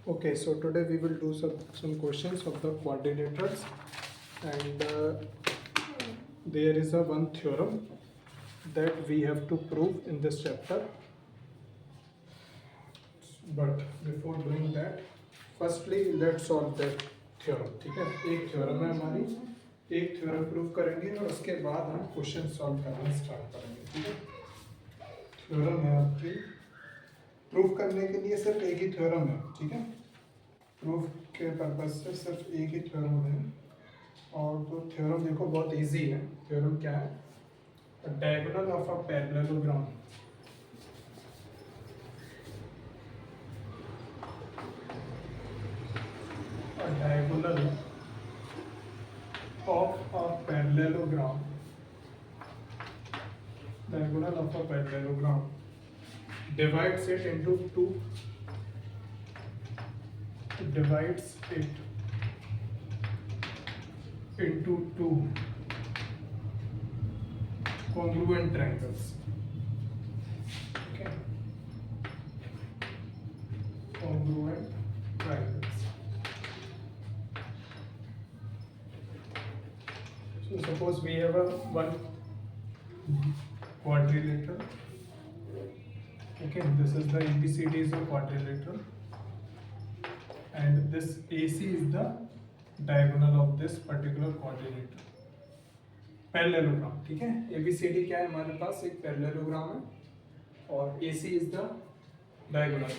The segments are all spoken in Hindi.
Okay, so today we will do some questions of the quadrilaterals, and there is a one theorem that we have to prove in this chapter. But before doing that, firstly let's solve that theorem. ठीक है, एक theorem है हमारी, एक theorem prove करेंगे और उसके बाद हम क्वेश्चन सॉल्व करना स्टार्ट करेंगे. ठीक है, theorem है आपकी, प्रूफ करने के लिए सिर्फ एक ही थ्योरम है. ठीक है, प्रूफ के पर्पज से सिर्फ एक ही थ्योरम है. और तो थ्योरम देखो बहुत इजी है. थ्योरम क्या है? Diagonal of a parallelogram diagonal of a parallelogram divides it into two congruent triangles. Okay, congruent triangles. So suppose we have one quadrilateral. Okay, this is the ABCD is a quadrilateral, and this AC is the diagonal of this particular quadrilateral. Parallelogram. ठीक है, ABCD क्या है हमारे पास? एक पैरेललोग्राम है और AC इज द डायगोनल.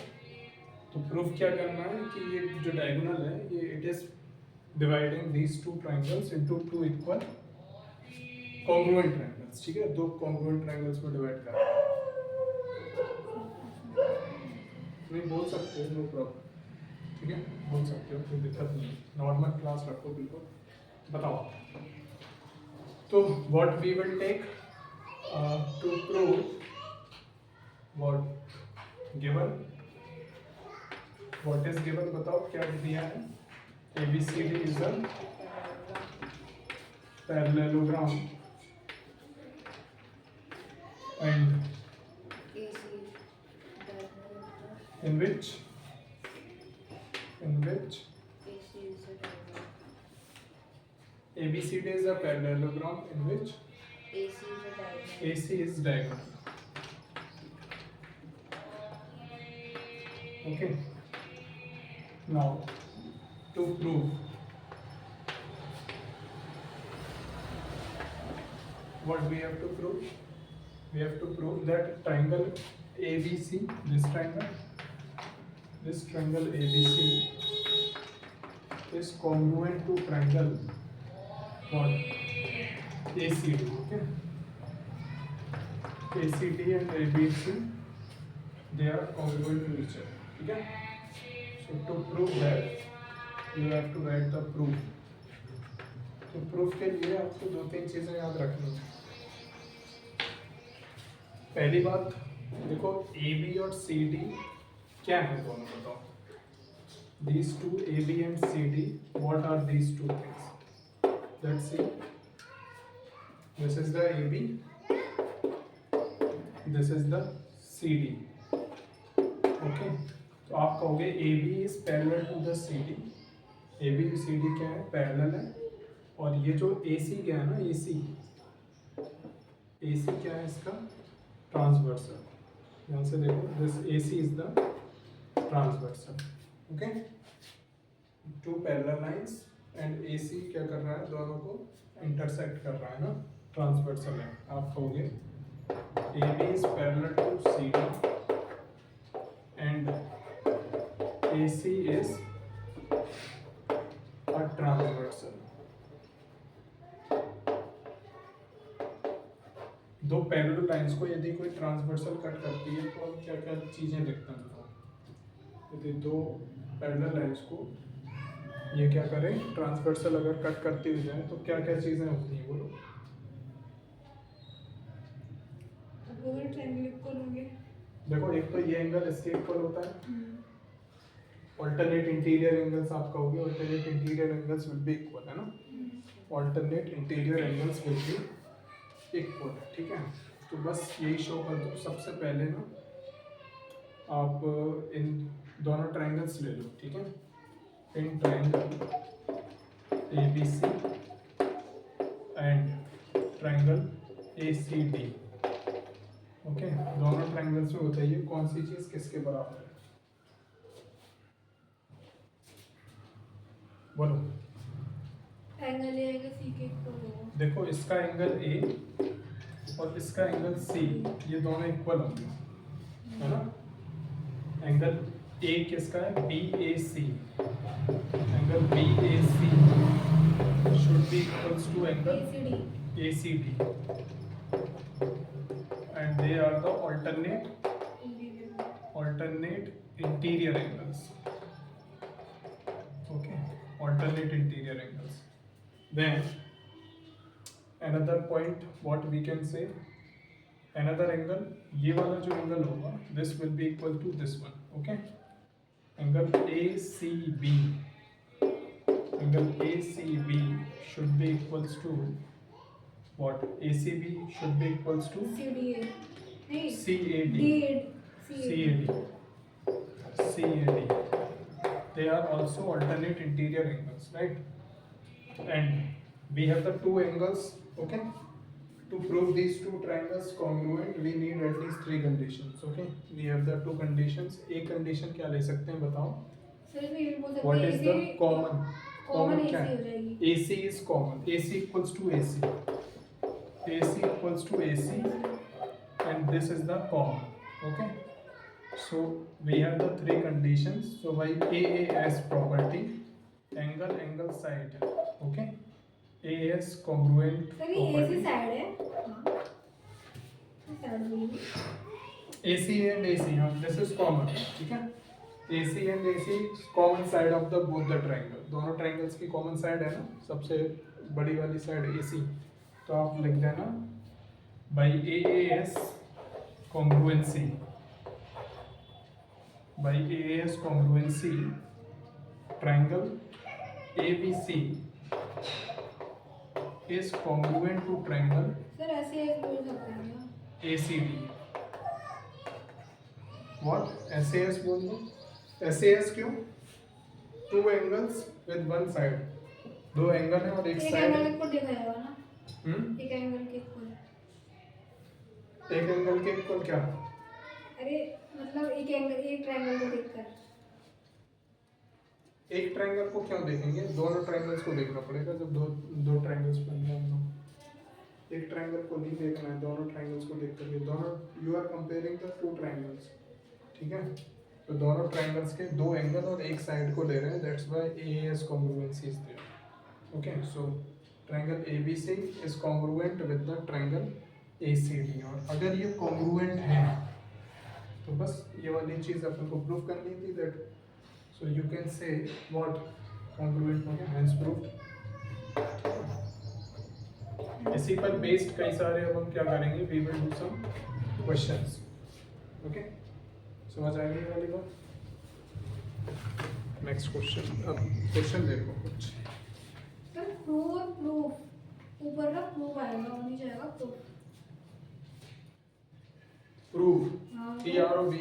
तो प्रूफ क्या करना है कि ये जो डायगोनल है ये it is dividing these two triangles into two equal congruent triangles. ठीक है, दो कॉन्ग्रुएंट ट्रायंगल्स में डिवाइड कर रहा है. नहीं बोल सकते हो, नो प्रॉब्लम. ठीक है, बोल सकते हो, कोई दिक्कत नहीं. नॉर्मल क्लास रखो बिल्कुल. बताओ. तो what we will take to prove what given, what is given, बताओ क्या दिया है? ABCD is a parallelogram and in which ABCD is a parallelogram in which AC is diagonal. Okay. Now to prove, what we have to prove? We have to prove that triangle ABC, this triangle ABC is congruent to triangle what? ACD. Okay. ACD and ABC, they are congruent to each other. Okay. So to prove that, you have to write the proof. तो प्रूफ के लिए आपको दो तीन चीजें याद रखनी है. पहली बात देखो, AB और CD क्या है दोनों, बताओ. These two AB and CD, what are these two things? Let's see. This is the AB, this is the CD. Okay, तो आप कहोगे AB is parallel to the CD. AB CD क्या है? पैरेलल है. और ये जो AC क्या है ना, AC क्या है इसका? ट्रांसवर्सल. यहाँ से देखो, this AC is the transversal. Okay, two parallel lines and AC क्या कर रहा है? दोनों को इंटरसेक्ट कर रहा है ना, ट्रांसवर्सल है. आप कहोगे AB is parallel to CD and AC is a transversal. दो पैरेलल लाइंस को यदि कोई ट्रांसवर्सल कट करती है तो हम क्या क्या चीजें देखते हैं? यदि दो पैरेलल लाइंस को ये क्या करें, ट्रांसवर्सल अगर कट करती हुई जाए तो क्या क्या चीजें होती हैं, बोलो. देखो, एक तो ये एंगल इसके इक्वल होता है. ऑल्टरनेट इंटीरियर एंगल्स आप कहोगे, alternate interior angles will be equal, है ना. Alternate interior angles will be equal. ठीक है, तो बस यही शो कर दो सबसे पहले ना. आप इन दोनों ट्रायंगल्स ले लो, ठीक है। In triangle ABC and triangle ACD, okay. दोनों ट्रायंगल्स में बताइए कौन सी चीज किसके बराबर है, बोलो। एंगल ए आएगा सी के इक्वल होगा। देखो इसका एंगल A और इसका एंगल C, ये दोनों इक्वल होंगे, है ना। एंगल A किसका है, BAC, angle BAC should be equals to angle ACD and they are the alternate interior angles, okay, alternate interior angles. Then another point what we can say, another angle, ये वाला जो एंगल होगा this will be equal to this one, okay, angle ACB, angle ACB should be equals to what, ACB should be equals to CDA नहीं CAD, CAD. They are also alternate interior angles, right? And we have the two angles, okay. To prove these two triangles congruent, we need at least three conditions, okay. We have the two conditions. एक condition क्या ले सकते हैं बताओ? What is the common? Common क्या है? AC is common. AC equals to AC. AC equals to AC, and this is the common, okay. So we have the three conditions. So by AAS property, angle side, okay. AAS congruent property. side है, AC and AC, this is common, ठीक है। AC and AC common side of the both the triangle, दोनों triangles की common side है ना, सबसे बड़ी वाली side AC, तो आप लिख देना by AAS congruency, by AAS congruency, triangle ABC is congruent to triangle sir ऐसे बोल सकते हैं ना ACD. What? SAS बोल दो। SAS क्यों? Two angles with one side. दो एंगल है और एक साइड है। एक एंगल को देखा जाएगा ना? एक एंगल के इक्वल। एक एंगल के इक्वल क्या? अरे मतलब एक ट्रायंगल को देखकर। एक ट्रायंगल को क्यों देखेंगे? दोनों ट्रायंगल्स को देखना पड़ेगा जब दो ट्रायंगल्स बन जाए हम लोग। एक ट्रायंगल को नहीं देखना है, दोनों ट्रायंगल्स को देख करके, दोनों you are comparing the two triangles, ठीक है। तो दोनों ट्रायंगल्स के दो एंगल और एक साइड को ले रहे हैं, that's why AAS congruency is there. Okay, so triangle ABC is congruent with the triangle ACD. और अगर ये congruent है तो बस ये वाली चीज़ अपन को प्रूव करनी थी, that so you can say what congruent हो गया, hence proved. इसी पर बेस्ड कई सारे अब हम क्या करेंगे, we will do some questions. Okay, समझ आ गई ये वाली बात? नेक्स्ट क्वेश्चन, अब क्वेश्चन देखो कुछ। प्रूफ ऊपर का प्रूफ आएगा और नीचे आएगा प्रूफ। प्रूफ PROV,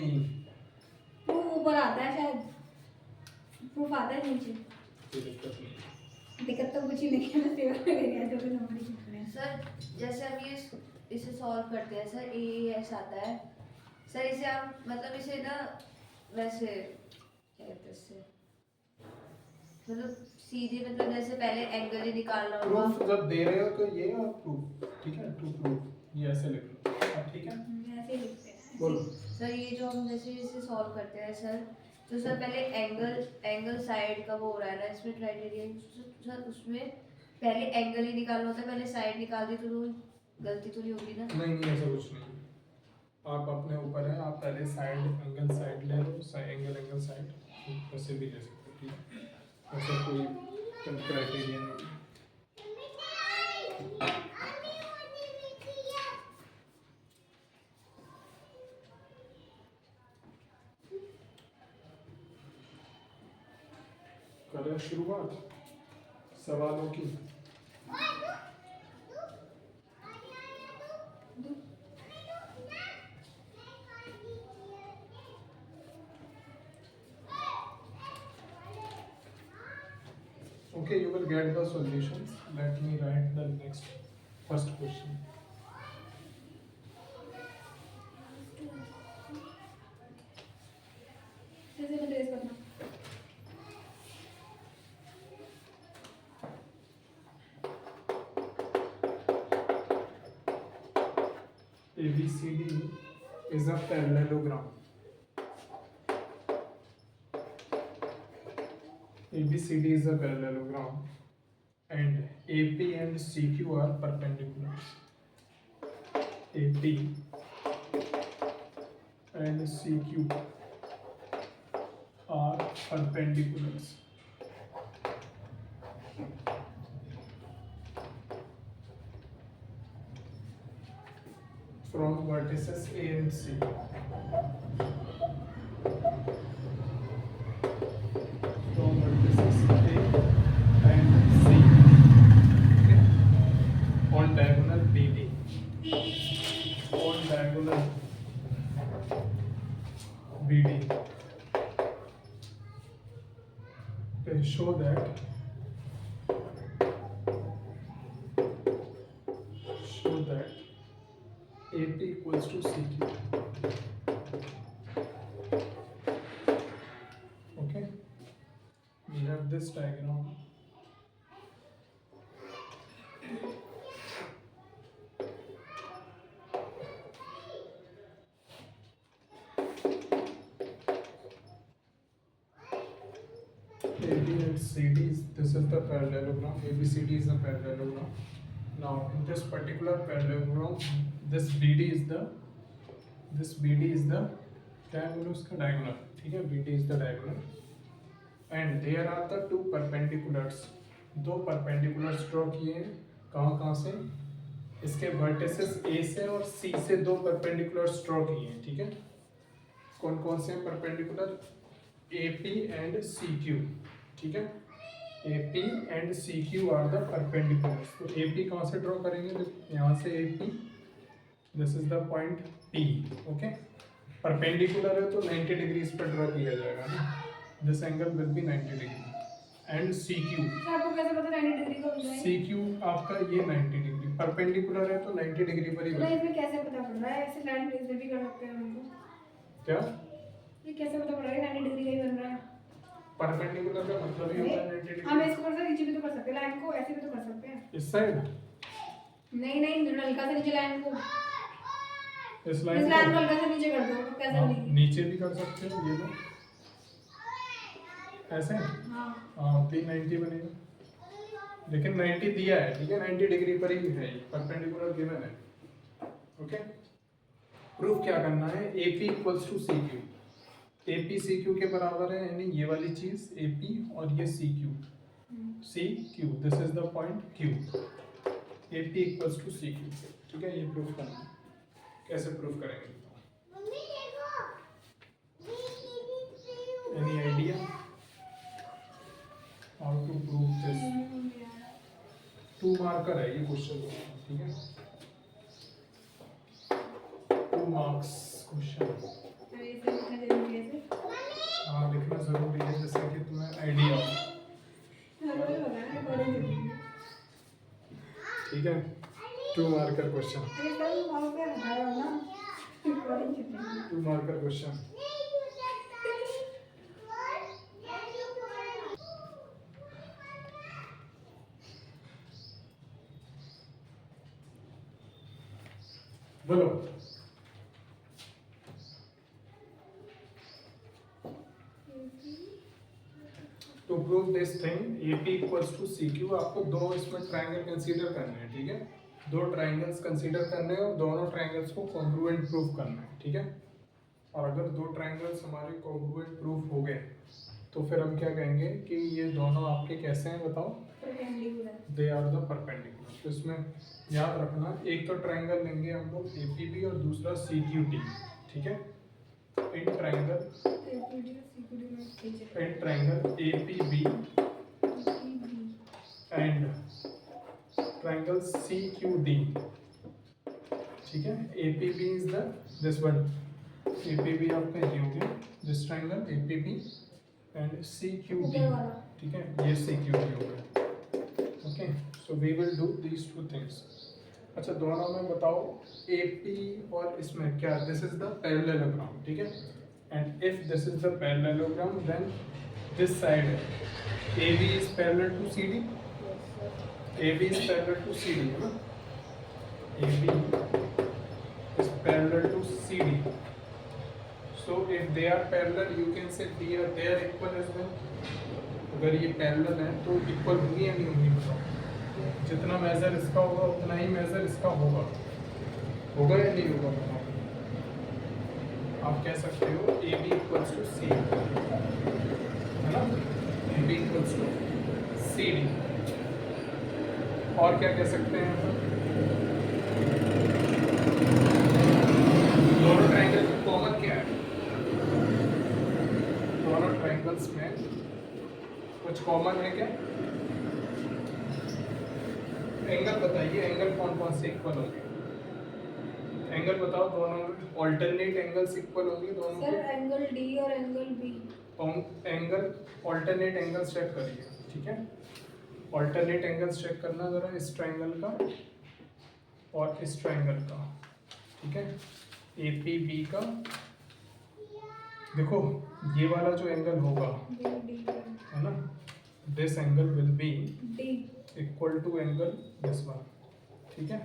प्रूफ ऊपर आता है शायद, प्रूफ आता है नीचे। दिक्कत तो कुछ ही नहीं है ना, सेवा करेगा जो भी नंबर लिखना है। सर जैसे हम ये इसे सॉल्व करते हैं सर, AAS आता है सर, इसे हम मतलब इसे ना वैसे क्या कहते हैं इससे, मतलब सीधे मतलब जैसे पहले एंगल ही निकालना होगा। प्रूफ जब दे रहे हो तो ये और प्रूफ, ठीक है, टू प्रूफ ये ऐसे लिख लो, ठीक है, ऐसे ही लिखते हैं। बोलो। सर ये जो हम जैसे इसे सॉल्व करते हैं सर, तो सर पहले एंगल साइड का वो हो रहा है ना इसमें क्राइटेरियन, सर उसमें पहले एंगल ही निकालना होता है, पहले साइड निकाल दी तो गलती तो नहीं होगी ना? नहीं ऐसा कुछ नहीं, आप अपने ऊपर है, आप पहले साइड ले लो, एंगल साइड वैसे भी ले सकते हो, ठीक है, ऐसा कोई क्राइटेरिया नहीं। करें शुरुआत सवालों की। Okay, you will get the solutions. Let me write the next first question. जैसे मैं ट्रेस करना ABCD is a parallelogram. ABCD is a parallelogram, and AP and CQ are perpendiculars. AP and CQ are perpendiculars. From vertices A and C. From vertices A and C. Okay. On diagonal BD. On diagonal BD. Okay, show that AP equals to CQ. Okay, we have this diagram. AB and CD this is the parallelogram. ABCD is a parallelogram. Now in this particular parallelogram, this BD is the क्या है बोलो उसका diagonal. ठीक है, BD is the diagonal. And there are the two perpendiculars. दो perpendiculars draw किए हैं. कहाँ से? इसके vertices A से और C से दो perpendiculars draw किए हैं. ठीक है, कौन कौन से perpendicular? AP and CQ. ठीक है, AP and CQ are the perpendiculars. तो AP कहाँ से draw करेंगे? यहाँ से AP. This is the point P. Okay. Perpendicular है तो 90 degrees पर draw किया जाएगा ना. This angle will be 90 degree. And CQ. आपको कैसे पता 90 डिग्री का होगा? CQ आपका ये 90 डिग्री. Perpendicular है तो 90 डिग्री पर ही तो बनेगा. इसमें कैसे पता पड़ रहा है? ऐसे लाइन ट्रेस भी कर सकते हैं हमको. क्या? ये कैसे पता पड़ रहा है 90 डिग्री का ही बन रहा है? Perpendicular का मतलब ही होता है 90 डिग्री. हम इसको कर सकते हैं, नीचे भी तो कर सकते हैं, लाइन को ऐसे भी तो कर सकते हैं. इस साइड. नहीं हल्का से नीचे लाइन को. इस इस लाइन लाइन को को हल्का से नीचे कर दो. कैसे हाँ, बनेगी? नीचे भी कर सकते हो. ये लो ऐसे. हाँ. हाँ, 390 बनेगा. लेकिन 90 दिया है. ठीक है, 90 डिग्री पर ही है. परपेंडिकुलर गिवन है. ओके, प्रूफ क्या करना है? AP equals to CQ. AP CQ के बराबर है, यानी ये वाली चीज AP और ये CQ. CQ, this is the point Q. AP equals to CQ. ठीक है, ये प्रूफ करना है. कैसे प्रूफ करेंगे? Any idea how to prove this? 2 marker है ये क्वेश्चन. ठीक है, 2 मार्क्स क्वेश्चन. अरे इसे लिखना जरूरी है इसे. हाँ, लिखना जरूरी है जैसे कि तुम्हें आइडिया हो. मुझे पता है रिकॉर्डिंग जरूरी है. ठीक है, 2 मार्कर क्वेश्चन. अरे कल वहाँ पे बताया ना रिकॉर्डिंग कितनी. 2 मार्कर क्वेश्चन. बोलो. To prove this thing AP equals to CQ, आपको दो इसमें ट्रायंगल कंसीडर करने हैं. ठीक है, 2 ट्रायंगल्स कंसीडर करने हैं और दोनों ट्रायंगल्स को कॉन्ग्रुएंट प्रूव करना है. ठीक है, और अगर 2 ट्रायंगल्स हमारे कॉन्ग्रुएंट प्रूफ हो गए तो फिर हम क्या कहेंगे कि ये दोनों आपके कैसे हैं बताओ? They are the perpendicular. तो इसमें याद रखना, एक तो ट्रायंगल लेंगे हम लोग APB और दूसरा CQD. ठीक है, in triangle APB and triangle CQD. ठीक है, APB is the this one. APB आपका ये हो गया, this triangle APB and C Q D, ऊपर वाला। ठीक है, ये सी क्यू डी होगा। Okay, so we will do these two things. अच्छा, दोनों में बताओ ए पी और इसमें क्या, दिस इज द पैरेललोग्राम, ठीक है, and if this is the parallelogram then this side A B is parallel to C D, A B is parallel to C D, है ना, A B is parallel to CD. So if they are parallel, you can say they are equal as well. अगर ये parallel है तो equal होंगी या नहीं होंगी बताओ? जितना मेजर इसका होगा उतना ही मेजर इसका होगा, होगा या नहीं होगा बताओ? आप कह सकते हो A B equals to C, है ना, A B equals to C D. और क्या कह सकते हैं हम? दोनों ट्रायंगल में कॉमन क्या है? दोनों ट्रायंगल्स में कुछ कॉमन है क्या? एंगल बताइए, एंगल कौन कौन से इक्वल होंगे? एंगल बताओ, दोनों में ऑल्टरनेट एंगल्स इक्वल होंगे दोनों सर के? एंगल डी और angle B. Angle alternate angles check करिए, ठीक है, ऑल्टरनेट एंगल्स चेक करना जरा, इस ट्रायंगल का और इस ट्रायंगल का, ठीक है, ए पी बी का। देखो ये वाला जो एंगल होगा, है ना, this angle will be D equal to angle this one, ठीक है,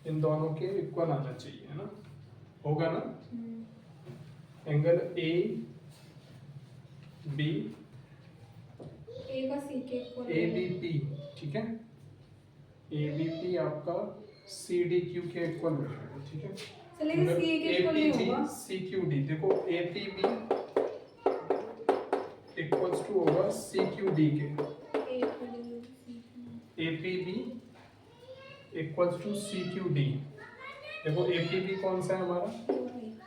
इन दोनों के इक्वल आना चाहिए, है ना, होगा ना, एंगल ए बी, ए का सी के इक्वल, ए बी पी, ठीक है, ए बी पी आपका सी डी क्यू के इक्वल हो जाएगा, ठीक है। चलेगा, सी के इक्वल नहीं होगा, सी क्यू डी, देखो A P B equals to होगा सी क्यू डी के, A P B equals to C Q D. देखो ए पी बी कौन सा है हमारा?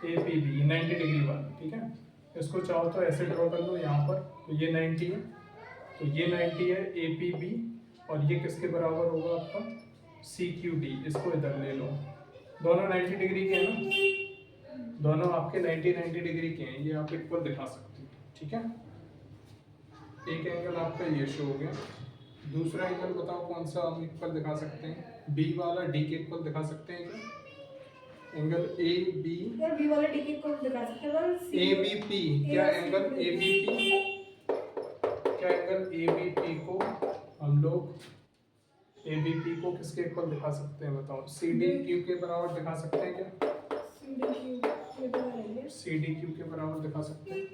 ए पी बी 90 डिग्री वाला, ठीक है, इसको चाहो तो ऐसे ड्रॉ कर लो यहाँ पर, तो ये 90 है, तो ये 90 है ए पी बी, और ये किसके बराबर होगा आपका? C Q D. इसको इधर ले लो, दोनों 90 डिग्री के हैं ना, दोनों आपके 90 डिग्री के हैं, ये आप इक्वल दिखा सकते हो, ठीक है। एक एंगल आपका ये शो हो गया, दूसरा एंगल बताओ कौन सा हम इक्वल दिखा सकते हैं? बी वाला डी के इक्वल दिखा सकते हैं क्या? एंगल ए बी, यार बी वाला डी के इक्वल दिखा सकते हैं, ए बी पी, क्या एंगल ए बी पी, क्या एंगल ए बी पी को हम लोग ए बी पी को किसके इक्वल दिखा सकते हैं बताओ? सी डी क्यू के बराबर दिखा सकते हैं क्या? सी डी क्यू के बराबर दिखा सकते हैं।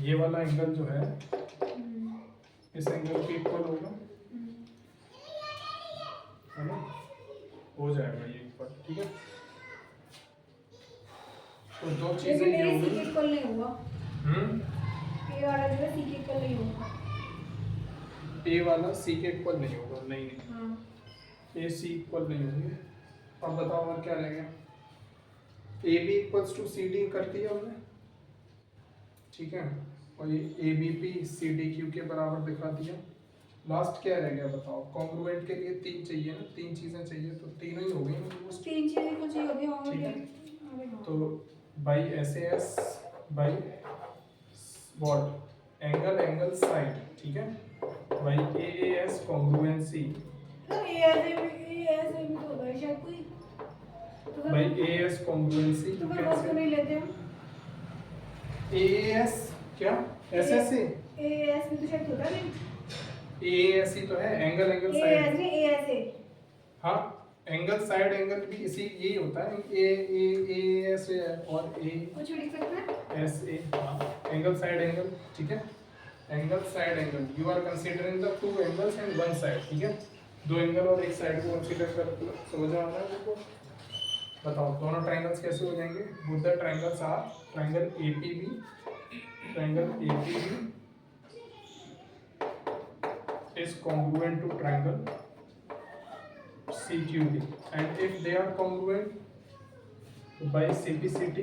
ये वाला एंगल जो है इस एंगल के इक्वल होगा, है ना, हो जाएगा ये इक्वल, ठीक है। तो दो चीजें ये लेकिन ए सी होंगी, के इक्वल नहीं होगा, ए वाला जो है सी के इक्वल नहीं होगा, ए वाला सी के इक्वल नहीं होगा, नहीं नहीं, हाँ ए सी इक्वल नहीं होंगे। अब बताओ और क्या रह गया? A B equals to C D कर दिया हमने, ठीक है, और ये A B P C D Q के बराबर दिखा दिया। लास्ट क्या रह गया बताओ? कॉन्ग्रुएंट के लिए तीन चाहिए ना, तीन चीजें चाहिए, तो तीनों ही हो गई ना, तीन चीजें कुछ ही होगी, हाँ ठीक है। हाँ। तो by S A S by what? Angle side, ठीक है, बाई ए एस कॉन्ग्रुएंसी ए ऐसे भी तो होगा शायद कोई, तो फिर बाई ए एस कॉन्ग्रुएंसी तो फिर बस क्यों नहीं लेते हम? ए एस क्या? S S C A S में तो शायद होता नहीं, ए एस ही तो है, एंगल ए एस साइड, नहीं ए एस ए, हाँ, एंगल साइड एंगल भी इसी यही होता है, ए एस और ए कुछ भी लिख सकते हैं। S A, angle side angle, ठीक है, angle side angle, you are considering the two angles and one side, ठीक है, दो एंगल और एक साइड को कंसीडर कर, समझ आ रहा है आपको? बताओ दोनों ट्रायंगल्स कैसे हो जाएंगे? Both the triangles are triangle A P B, triangle A P B is congruent to triangle CQD, and if they are congruent by CPCT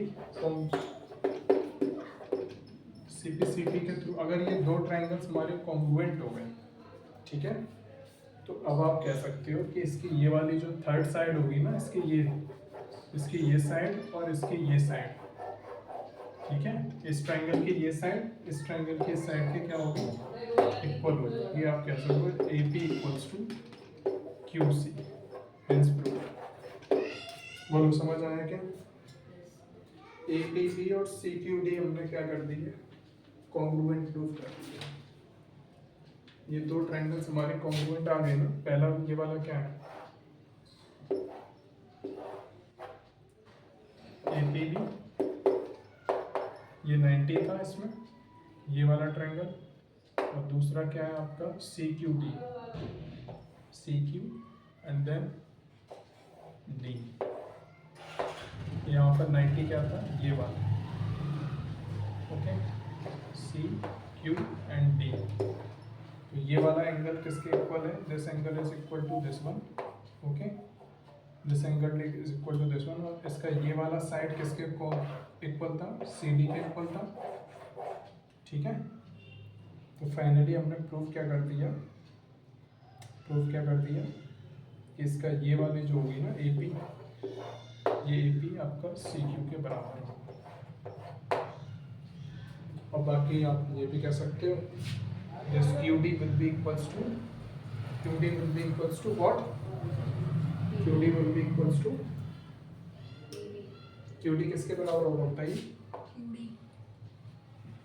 के थ्रू, अगर ये दो ट्रायंगल्स हमारे congruent हो गए, ठीक है, तो अब आप कह सकते हो कि इसकी ये वाली जो थर्ड साइड होगी ना, इसकी ये साइड और इसकी ये साइड, ठीक है, इस ट्रायंगल की ये साइड इस ट्रायंगल की साइड के क्या होगी, इक्वल होगी। ये आप कह सकते हो A P equals to Q C, hence prove. बोलो समझ आया क्या? ए पी बी और सी क्यू डी हमने क्या कर दी है, कॉन्ग्रुएंट प्रूव कर दिया। ये दो ट्रायंगल्स हमारे कॉन्ग्रुएंट आ गए ना। पहला ये वाला क्या है, ए पी बी, ये 90 था इसमें, ये वाला ट्रायंगल। और दूसरा क्या है आपका C Q D, C Q and then D. यहाँ पर 90 क्या था, ये वाला। Okay, C Q and D. तो ये वाला एंगल किसके इक्वल है, this angle is equal to this one. Okay, this angle is equal to this one. और इसका ये वाला साइड किसके इक्वल था, सी डी के इक्वल था। ठीक है, तो फाइनली हमने प्रूफ क्या कर दिया, कि इसका ये वाली जो होगी ना ए पी, ये ए पी आपका सी क्यू के बराबर होगा। और बाकी आप ये भी कह सकते हो this QD will be equals to what? QD will be equals to QD किसके बराबर होगा बताइए,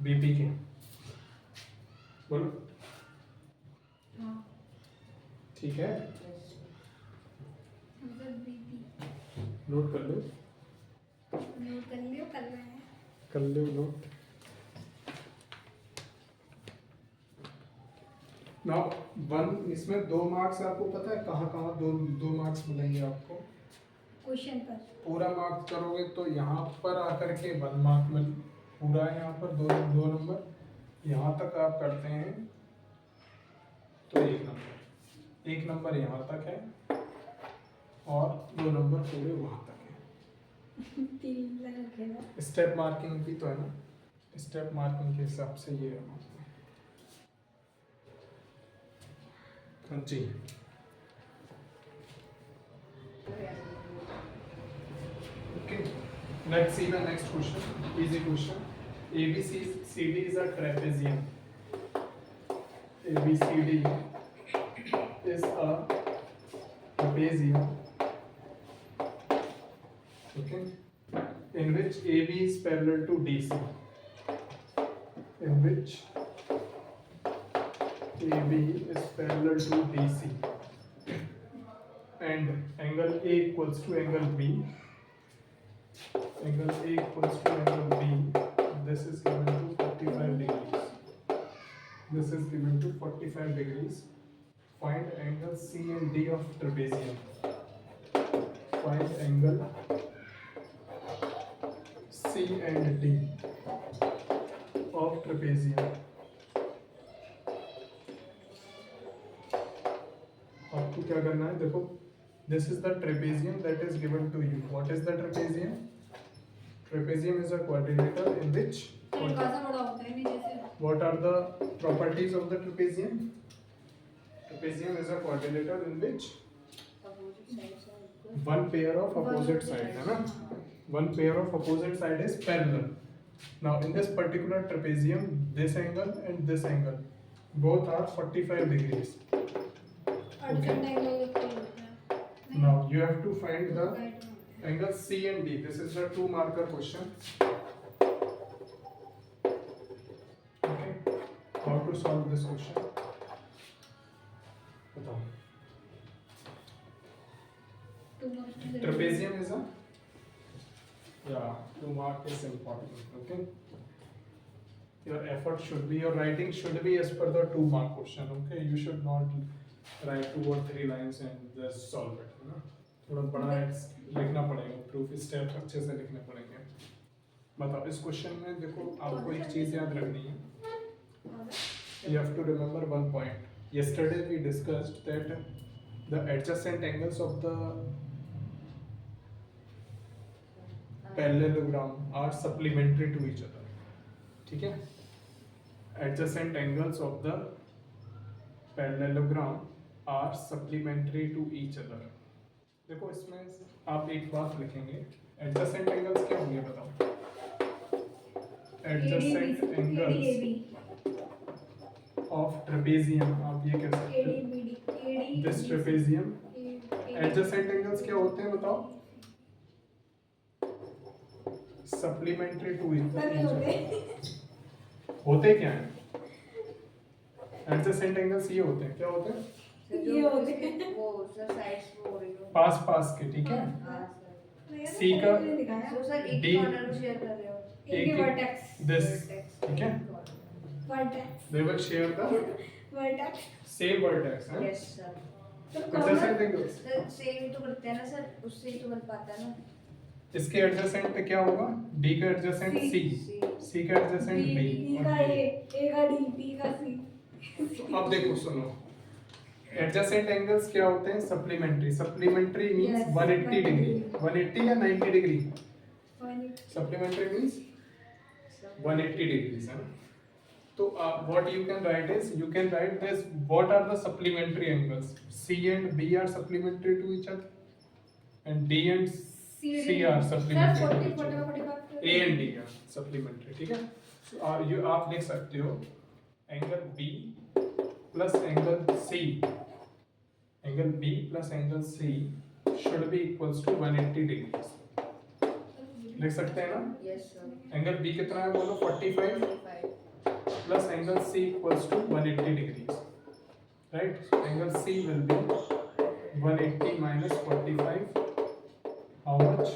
BP के। बोलो ठीक है, नोट कर लो, कर लो नोट। नाउ वन, इसमें 2 मार्क्स आपको पता है कहाँ कहाँ दो मार्क्स मिलेंगे आपको। क्वेश्चन पर पूरा मार्क्स करोगे तो यहाँ पर आकर के 1 मार्क मिल, पूरा यहाँ पर दो नंबर, यहाँ तक आप करते हैं तो 1 नंबर यहाँ तक है और 2 नंबर पूरे वहाँ तक है। 3 लगेगा। स्टेप मार्किंग भी तो है ना, स्टेप मार्किंग के हिसाब से ये है। हाँ जी, okay, let's see the next question. Easy question. ABCD is a trapezium. ABCD is a trapezium, okay, in which AB is parallel to DC, in which AB is parallel to DC, and angle A equals to angle B. Angle A equals to angle B. This is given to 45 degrees. This is given to 45 degrees. Find angle C and D of trapezium. Find angle C and D of trapezium. आपको क्या करना है, देखो, this is the trapezium that is given to you. What is the trapezium? Trapezium is a quadrilateral in which what are the properties of the trapezium? Trapezium is a quadrilateral in which one pair of opposite sides, है ना? One pair of opposite side is parallel. Now in this particular trapezium, this angle and this angle both are 45 degrees. Okay. Now you have to find the angle C and D. This is the 2 marker question. Okay. How to solve this question? बताओ. Trapezium is a 2 mark is important. Okay. Your effort should be, your writing should be as per the 2 mark question. Okay. You should not write 2 or 3 lines and just solve it. है ना? थोड़ा बड़ा लिखना पड़ेगा, प्रूफ स्टेप अच्छे से लिखने पड़ेंगे। बताओ इस क्वेश्चन में देखो, आपको एक चीज याद रखनी है। You have to remember one point. Yesterday we discussed that the adjacent angles of the parallelogram are supplementary to each other. ठीक है? Adjacent angles of the parallelogram are supplementary to each other. देखो इसमें आप एक बात लिखेंगे, एडजेसेंट एंगल्स क्या होंगे बताओ। adjacent angles of trapezium, आप ये कह सकते हो this trapezium adjacent angles क्या होते हैं बताओ? Supplementary to each other होते क्या हैं? adjacent angles ये होते हैं, क्या होते हैं? ये होते हैं वो सर साइड्स वो हो रही हो पास पास के, ठीक है? हाँ सर C का तो सर एक D कॉर्नर को शेयर कर रहे हो एक ही वर्टेक्स this, ठीक है? Vertex They will share the vertex same vertex, हैं? यस सर तो Adjacent angles. सर सेम तो करते हैं ना सर उससे ही तो बन पाता है ना इसके एडजेसेंट पे क्या होगा? D का एडजेसेंट C, C का एडजेसेंट B, बी का ए का डी बी का सी अब देखो सुनो, एडजेसेंट एंगल्स क्या होते हैं? Supplementary. Supplementary means Yes, 180 degree, 180 या 90 डिग्री? 180 सप्लीमेंट्री मींस 180 डिग्रीज है ना? तो what you can write is, you can write this, what are the supplementary angles? C and B are supplementary to each other and D and C are supplementary to each other. A and D are supplementary, ठीक है? So आप लिख सकते हो angle B plus angle C, angle B plus angle C should be equals to 180 degrees. लिख सकते हैं ना? यस सर एंगल B कितना है बोलो? 45 plus angle C equals to 180 degrees, right? So angle C will be 180 minus 45, how much?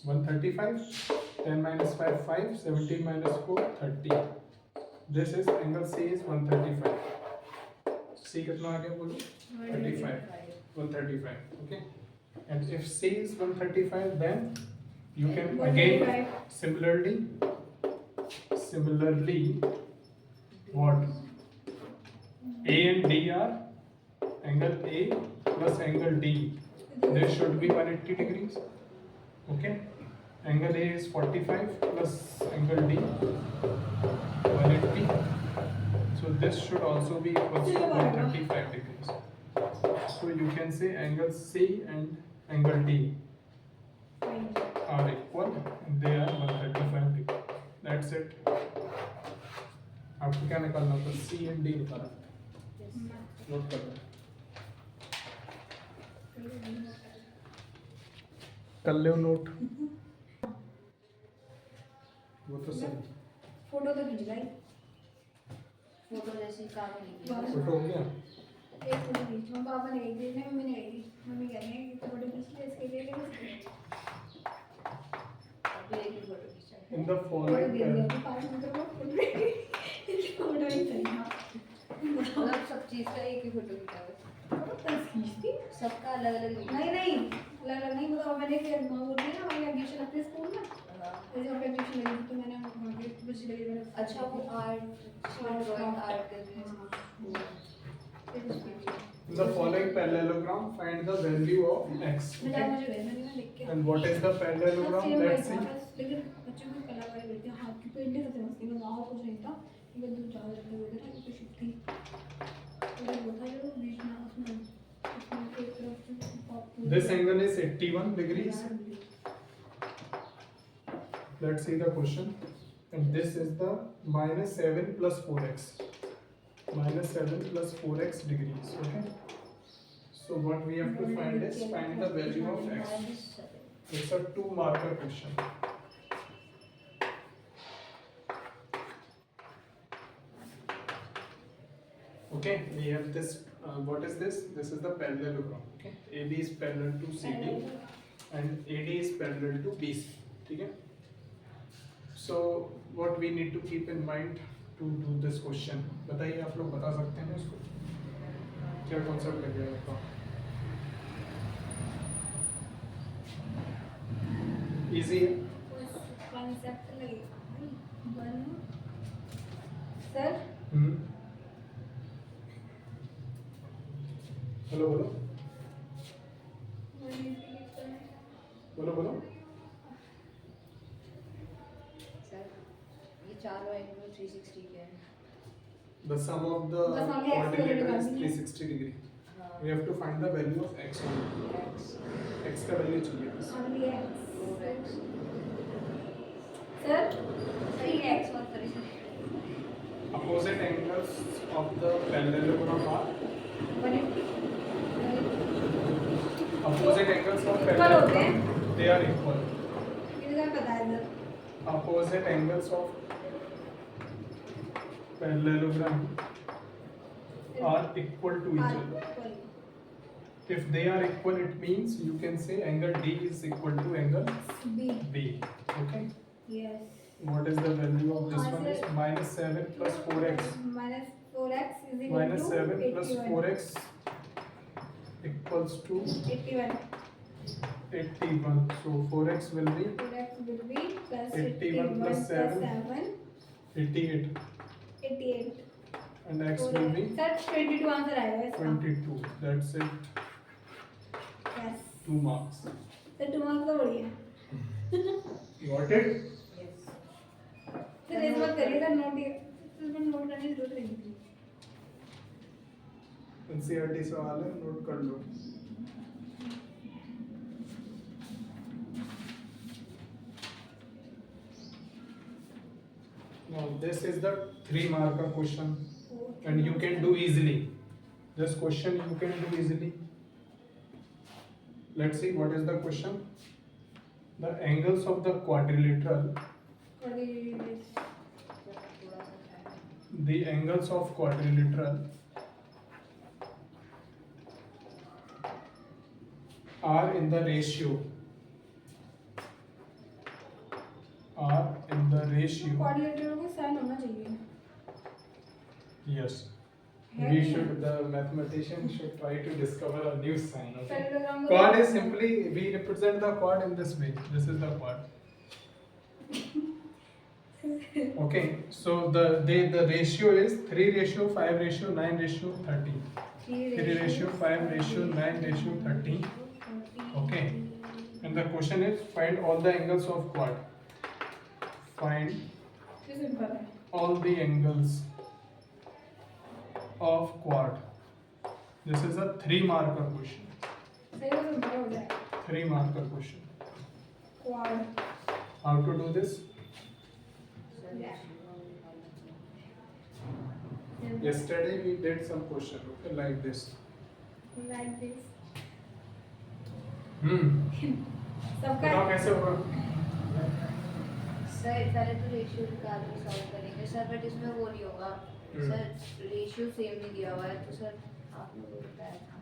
135, 10 minus 5, 5, 17 minus 4, 30. This is angle C is 135. C कितना आ गया बोलो? 35, 135, okay? And if C is 135, then you can again similarly what? A and D are angle A plus angle D. This should be 180 degrees. Okay? Angle A is 45 plus angle D 180. So this should also be equal to 135 degrees. So you can say angle C and angle D are equal and they are 135 degrees. That's it. आपको क्या निकालना था? C and D निकालना था। नोट कर लो, कर लो नोट। वो तो सही, फोटो तो खींच लाई फोटो जैसे काम नहीं फोटो हो गया। एक फोटो खींच हम पापा ने एक दिन मम्मी ने आई थी मम्मी कह रही है कि फोटो खींच ले इसके लिए अभी एक ही फोटो खींचा In the फोटो following दे दिया तो 5 मिनट में फोटो ही चाहिए मतलब सब चीज का एक ही फोटो खींचा है बस खींचती सबका अलग अलग नहीं अलग अलग नहीं मतलब मैंने क्या माँ बोलती है ना हमारी एडमिशन लगती है स्कूल में जैसे वहाँ पे एडमिशन लगी थी तो मैंने वहाँ पे बच्चे लगे मैंने अच्छा वो आर्ट ड्राइंग आर्ट कर रहे हैं in the following parallelogram find the value of x. बेटा Okay? मुझे भेजना नहीं मैं लिख के And what is the parallelogram? Let's see. लेकिन बच्चों को कलाकारी मिलती है हाथ की पेंटिंग सबसे मस्ती में वहाँ कुछ नहीं था इधर दो चार लड़के हुए थे ना तो शिफ्ट थी उधर वो था जो बीच में उसमें एक तरफ से This angle is 81 degrees. Let's see the question. And this is the minus 7 plus 4x. Minus 7 plus 4x degrees. Okay. So what we have to find is find the value of x. It's a 2 marker question. Okay, we have this. What is this? This is the parallelogram. Okay, AB is parallel to CD, and AD is parallel to BC. Okay. So what we need to keep in mind to do this question? बताइए आप लोग बता सकते हैं इसको? क्या concept लग गया आपका? Easy है? कॉन्सेप्ट लगेगा सर बोलो बोलो बोलो बोलो सर ये चारों एंगल 360 के हैं the sum of the बस आगे x coordinate is निकालनी है। 360 degree. हाँ We have to find the value of x only. x X का value चाहिए बस. only x 4x सर सही x और 360 parallelogram are 180 opposite angles of equal होते parallelogram. हैं They are equal. इधर पता है इधर Opposite angles of parallelogram are equal to each other. If they are equal, it means you can say angle D is equal to angle B B. Okay. yes What is the value of this one? Is minus 7 plus 4x. minus 4x is equal Minus to 7 plus 81 4x equals to 81 81. So 4x will be 4x will be plus 81 plus 7. 88 88 and x will be sir 22 answer आएगा इसका 22. That's it. Yes 2 marks. Sir 2 marks तो बढ़िया Got it? सर इस बात करिए सर नोट करने की जरूरत नहीं थी NCERT सवाल है, नोट कर लो. Now this is the 3 marker question and you can do easily. This question you can do easily. Let's see what is the question. The angles of the quadrilateral. The angles of quadrilateral are in the ratio. Coordinator को साइन होना चाहिए Yes. है We नहीं? should, the mathematician should try to discover a new sign. Okay. Parallelogram को- Chord is simply, we represent the chord in this way. This is the chord. Okay. So the ratio is 3 ratio 5 ratio 9 ratio 13. 3 ratio 5 ratio 9 ratio 13. Okay. And the question is find all the angles of chord. Find ये सिंपल है all the angles of quad. This is a 3 marker question. सही तो सिंपल हो जाएगा 3 marker question. Quad How to do this? Yesterday we did some question, okay, like this. Like this सबका बताओ कैसे होगा? सर पहले तो रेशियो निकाल के सॉल्व करेंगे सर बट इसमें वो नहीं होगा सर रेशियो सेम नहीं दिया हुआ है तो सर आपने वो बताया था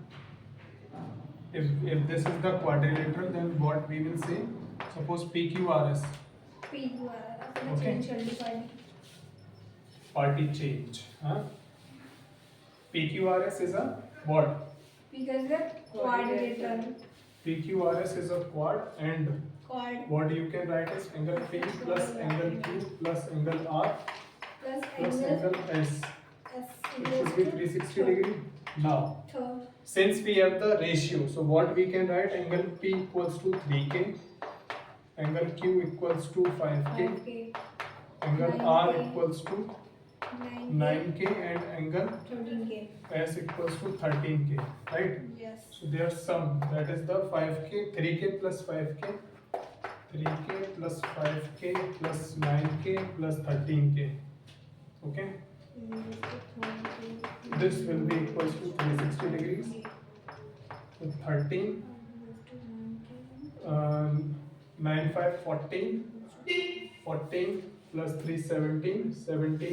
If this is the quadrilateral, then what we will say? Suppose PQRS, P हुआ अपने Okay. चेंज कर ली file party change. Huh? PQRS is a what? because the quadrilateral PQRS is a quad and quad what you can write is angle P plus angle Q plus angle R plus plus angle angle S. S It should be 360 degree. Now, third since we have the ratio, so what we can write, angle P equals to 3K, angle Q equals to 5K, okay angle 9K. R equals to 9K and angle 13k S equals to 13K, right? yes So their sum, that is the 5K, 3K plus 5K, 3K plus 5K plus 9K plus 13K, okay? This will be equals to 360 degrees. So 13, 9 5 14, 14 plus 3 17, 17